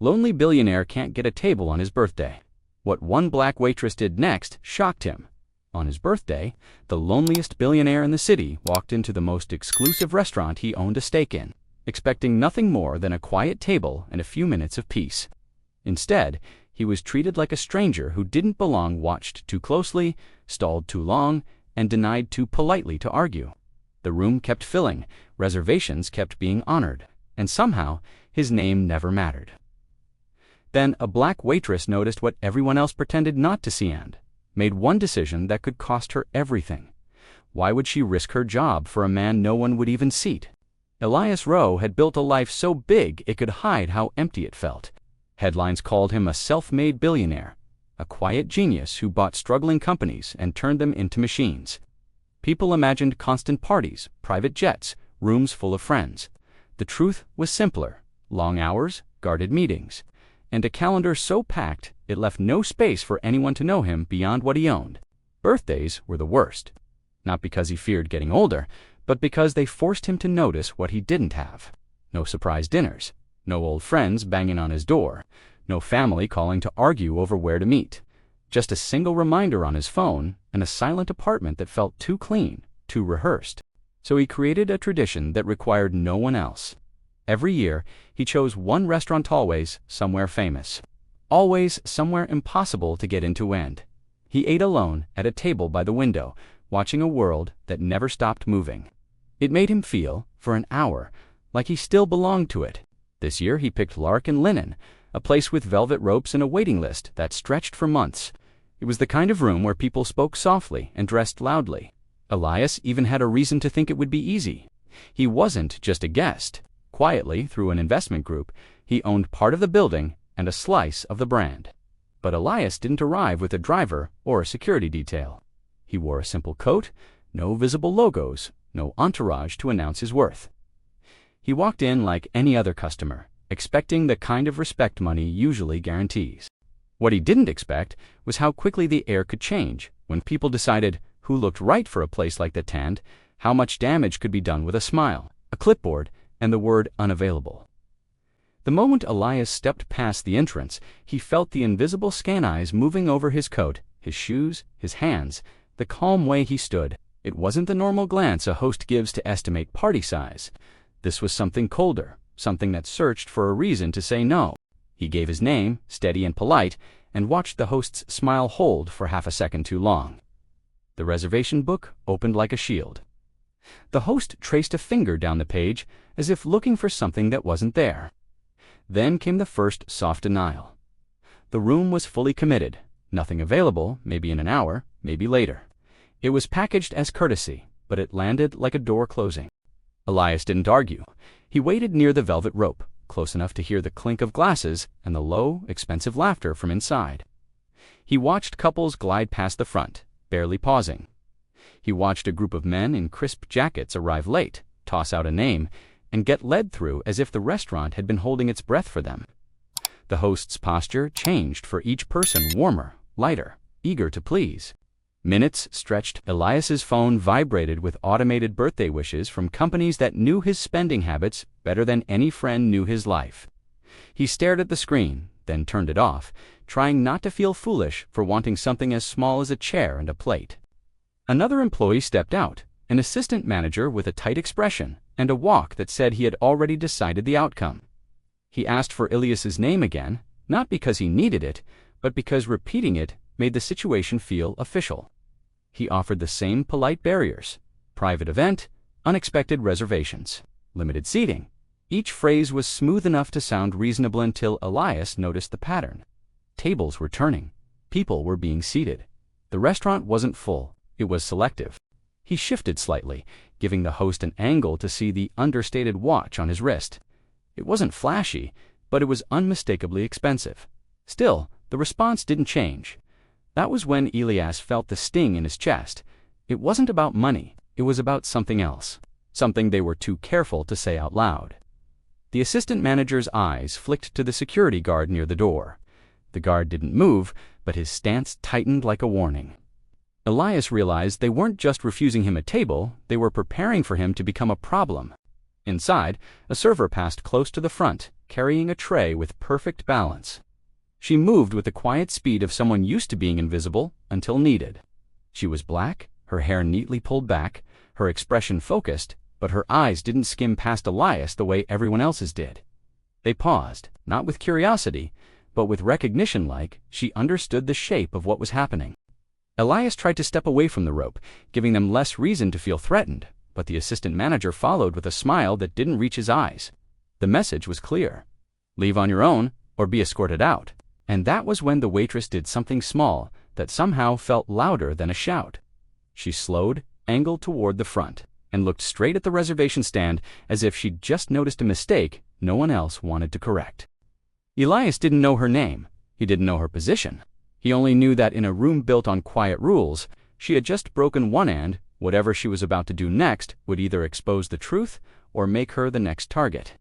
Lonely billionaire can't get a table on his birthday. What one black waitress did next shocked him. On his birthday, the loneliest billionaire in the city walked into the most exclusive restaurant he owned a stake in, expecting nothing more than a quiet table and a few minutes of peace. Instead, he was treated like a stranger who didn't belong, watched too closely, stalled too long, and denied too politely to argue. The room kept filling, reservations kept being honored, and somehow his name never mattered. Then a black waitress noticed what everyone else pretended not to see and made one decision that could cost her everything. Why would she risk her job for a man no one would even seat? Elias Rowe had built a life so big it could hide how empty it felt. Headlines called him a self-made billionaire, a quiet genius who bought struggling companies and turned them into machines. People imagined constant parties, private jets, rooms full of friends. The truth was simpler: long hours, guarded meetings, and a calendar so packed it left no space for anyone to know him beyond what he owned. Birthdays were the worst, not because he feared getting older, but because they forced him to notice what he didn't have. No surprise dinners, no old friends banging on his door, no family calling to argue over where to meet. Just a single reminder on his phone and a silent apartment that felt too clean, too rehearsed. So he created a tradition that required no one else. Every year, he chose one restaurant, always somewhere famous, always somewhere impossible to get into, and he ate alone at a table by the window, watching a world that never stopped moving. It made him feel, for an hour, like he still belonged to it. This year he picked Larkin Linen, a place with velvet ropes and a waiting list that stretched for months. It was the kind of room where people spoke softly and dressed loudly. Elias even had a reason to think it would be easy. He wasn't just a guest. Quietly, through an investment group, he owned part of the building and a slice of the brand. But Elias didn't arrive with a driver or a security detail. He wore a simple coat, no visible logos, no entourage to announce his worth. He walked in like any other customer, expecting the kind of respect money usually guarantees. What he didn't expect was how quickly the air could change when people decided who looked right for a place like that and how much damage could be done with a smile, a clipboard, and the word unavailable. The moment Elias stepped past the entrance, he felt the invisible scan eyes moving over his coat, his shoes, his hands, the calm way he stood. It wasn't the normal glance a host gives to estimate party size. This was something colder, something that searched for a reason to say no. He gave his name, steady and polite, and watched the host's smile hold for half a second too long. The reservation book opened like a shield. The host traced a finger down the page, as if looking for something that wasn't there. Then came the first soft denial. The room was fully committed. Nothing available, maybe in an hour, maybe later. It was packaged as courtesy, but it landed like a door closing. Elias didn't argue. He waited near the velvet rope, close enough to hear the clink of glasses and the low, expensive laughter from inside. He watched couples glide past the front, barely pausing. He watched a group of men in crisp jackets arrive late, toss out a name, and get led through as if the restaurant had been holding its breath for them. The host's posture changed for each person, warmer, lighter, eager to please. Minutes stretched. Elias's phone vibrated with automated birthday wishes from companies that knew his spending habits better than any friend knew his life. He stared at the screen, then turned it off, trying not to feel foolish for wanting something as small as a chair and a plate. Another employee stepped out, an assistant manager with a tight expression and a walk that said he had already decided the outcome. He asked for Elias's name again, not because he needed it, but because repeating it made the situation feel official. He offered the same polite barriers: private event, unexpected reservations, limited seating. Each phrase was smooth enough to sound reasonable until Elias noticed the pattern. Tables were turning. People were being seated. The restaurant wasn't full. It was selective. He shifted slightly, giving the host an angle to see the understated watch on his wrist. It wasn't flashy, but it was unmistakably expensive. Still, the response didn't change. That was when Elias felt the sting in his chest. It wasn't about money. It was about something else. Something they were too careful to say out loud. The assistant manager's eyes flicked to the security guard near the door. The guard didn't move, but his stance tightened like a warning. Elias realized they weren't just refusing him a table, they were preparing for him to become a problem. Inside, a server passed close to the front, carrying a tray with perfect balance. She moved with the quiet speed of someone used to being invisible until needed. She was black, her hair neatly pulled back, her expression focused, but her eyes didn't skim past Elias the way everyone else's did. They paused, not with curiosity, but with recognition, like she understood the shape of what was happening. Elias tried to step away from the rope, giving them less reason to feel threatened, but the assistant manager followed with a smile that didn't reach his eyes. The message was clear. Leave on your own, or be escorted out. And that was when the waitress did something small that somehow felt louder than a shout. She slowed, angled toward the front, and looked straight at the reservation stand as if she'd just noticed a mistake no one else wanted to correct. Elias didn't know her name. He didn't know her position. He only knew that in a room built on quiet rules, she had just broken one and whatever she was about to do next would either expose the truth or make her the next target.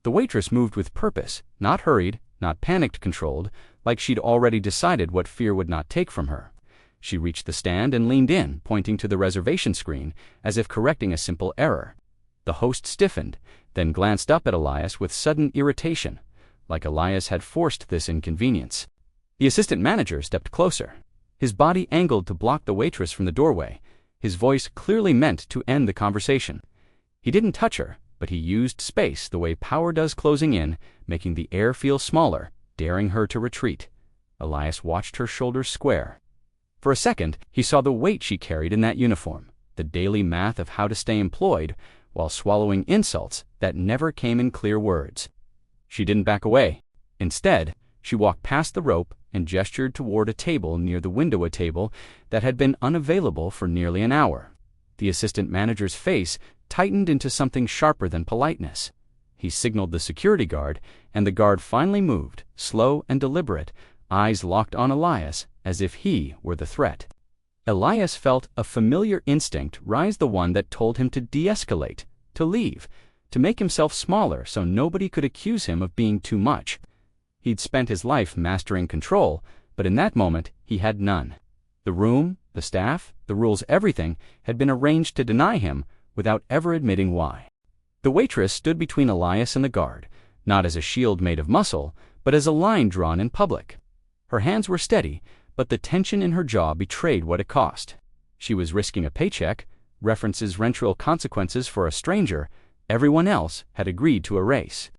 The waitress moved with purpose, not hurried, not panicked-controlled, like she'd already decided what fear would not take from her. She reached the stand and leaned in, pointing to the reservation screen, as if correcting a simple error. The host stiffened, then glanced up at Elias with sudden irritation, like Elias had forced this inconvenience. The assistant manager stepped closer, his body angled to block the waitress from the doorway, his voice clearly meant to end the conversation. He didn't touch her, but he used space the way power does closing in, making the air feel smaller, daring her to retreat. Elias watched her shoulders square. For a second, he saw the weight she carried in that uniform, the daily math of how to stay employed, while swallowing insults that never came in clear words. She didn't back away. Instead, she walked past the rope and gestured toward a table near the window, a table that had been unavailable for nearly an hour. The assistant manager's face tightened into something sharper than politeness. He signaled the security guard, and the guard finally moved, slow and deliberate, eyes locked on Elias as if he were the threat. Elias felt a familiar instinct rise, the one that told him to de-escalate, to leave, to make himself smaller so nobody could accuse him of being too much. He'd spent his life mastering control, but in that moment he had none. The room, the staff, the rules, everything had been arranged to deny him without ever admitting why. The waitress stood between Elias and the guard, not as a shield made of muscle, but as a line drawn in public. Her hands were steady, but the tension in her jaw betrayed what it cost. She was risking a paycheck, references rentral consequences for a stranger everyone else had agreed to erase.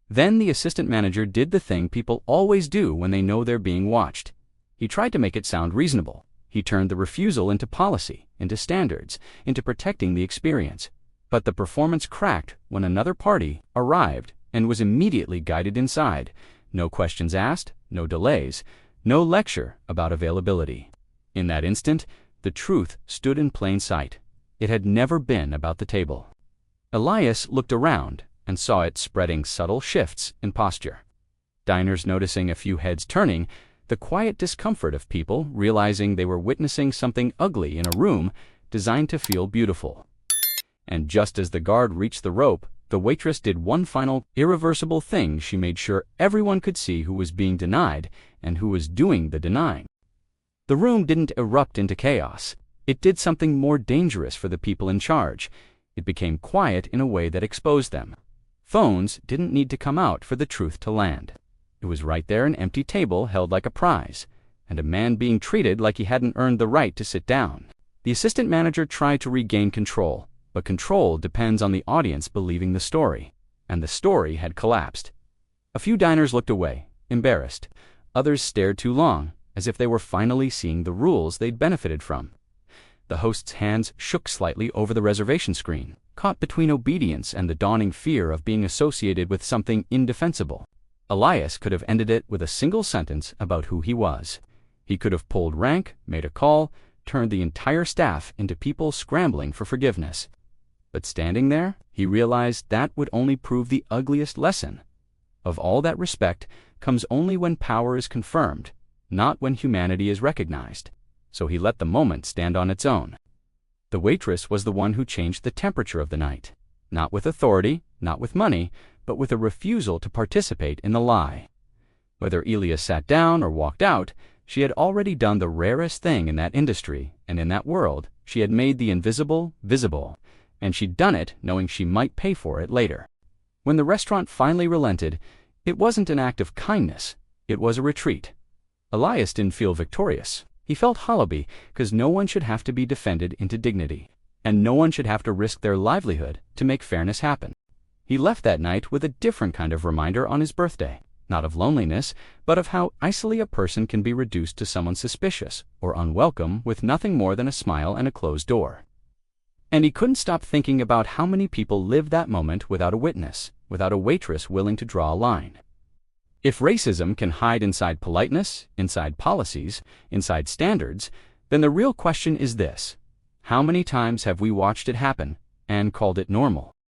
Then the assistant manager did the thing people always do when they know they're being watched. He tried to make it sound reasonable. He turned the refusal into policy, into standards, into protecting the experience. But the performance cracked when another party arrived and was immediately guided inside. No questions asked, no delays, no lecture about availability. In that instant, the truth stood in plain sight. It had never been about the table. Elias looked around and saw it spreading subtle shifts in posture. Diners noticing a few heads turning, the quiet discomfort of people realizing they were witnessing something ugly in a room designed to feel beautiful. And just as the guard reached the rope, the waitress did one final, irreversible thing. She made sure everyone could see who was being denied and who was doing the denying. The room didn't erupt into chaos. It did something more dangerous for the people in charge. It became quiet in a way that exposed them. Phones didn't need to come out for the truth to land. It was right there, an empty table held like a prize, and a man being treated like he hadn't earned the right to sit down. The assistant manager tried to regain control, but control depends on the audience believing the story, and the story had collapsed. A few diners looked away, embarrassed. Others stared too long, as if they were finally seeing the rules they'd benefited from. The host's hands shook slightly over the reservation screen, caught between obedience and the dawning fear of being associated with something indefensible. Elias could have ended it with a single sentence about who he was. He could have pulled rank, made a call, turned the entire staff into people scrambling for forgiveness. But standing there, he realized that would only prove the ugliest lesson. Of all that respect comes only when power is confirmed, not when humanity is recognized. So he let the moment stand on its own. The waitress was the one who changed the temperature of the night, not with authority, not with money, but with a refusal to participate in the lie. Whether Elias sat down or walked out, she had already done the rarest thing in that industry, and in that world, she had made the invisible visible, and she'd done it knowing she might pay for it later. When the restaurant finally relented, It wasn't an act of kindness, it was a retreat. Elias didn't feel victorious. He felt hollow because no one should have to be defended into dignity, and no one should have to risk their livelihood to make fairness happen. He left that night with a different kind of reminder on his birthday, not of loneliness, but of how easily a person can be reduced to someone suspicious or unwelcome with nothing more than a smile and a closed door. And he couldn't stop thinking about how many people live that moment without a witness, without a waitress willing to draw a line. If racism can hide inside politeness, inside policies, inside standards, then the real question is this: how many times have we watched it happen and called it normal?